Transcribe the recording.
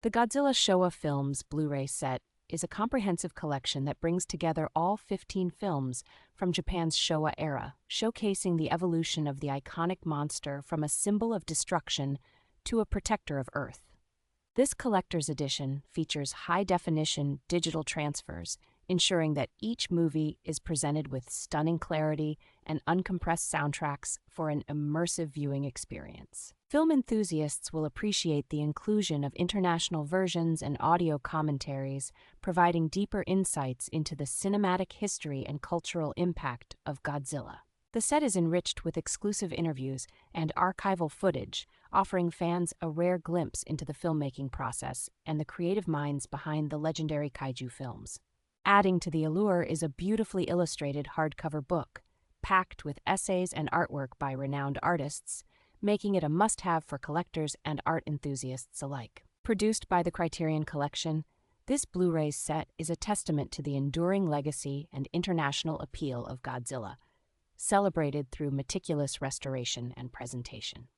The Godzilla Showa Films Blu-ray set is a comprehensive collection that brings together all 15 films from Japan's Showa era, showcasing the evolution of the iconic monster from a symbol of destruction to a protector of Earth. This collector's edition features high-definition digital transfers, ensuring that each movie is presented with stunning clarity and uncompressed soundtracks for an immersive viewing experience. Film enthusiasts will appreciate the inclusion of international versions and audio commentaries, providing deeper insights into the cinematic history and cultural impact of Godzilla. The set is enriched with exclusive interviews and archival footage, offering fans a rare glimpse into the filmmaking process and the creative minds behind the legendary kaiju films. Adding to the allure is a beautifully illustrated hardcover book, packed with essays and artwork by renowned artists, making it a must-have for collectors and art enthusiasts alike. Produced by the Criterion Collection, this Blu-ray set is a testament to the enduring legacy and international appeal of Godzilla, celebrated through meticulous restoration and presentation.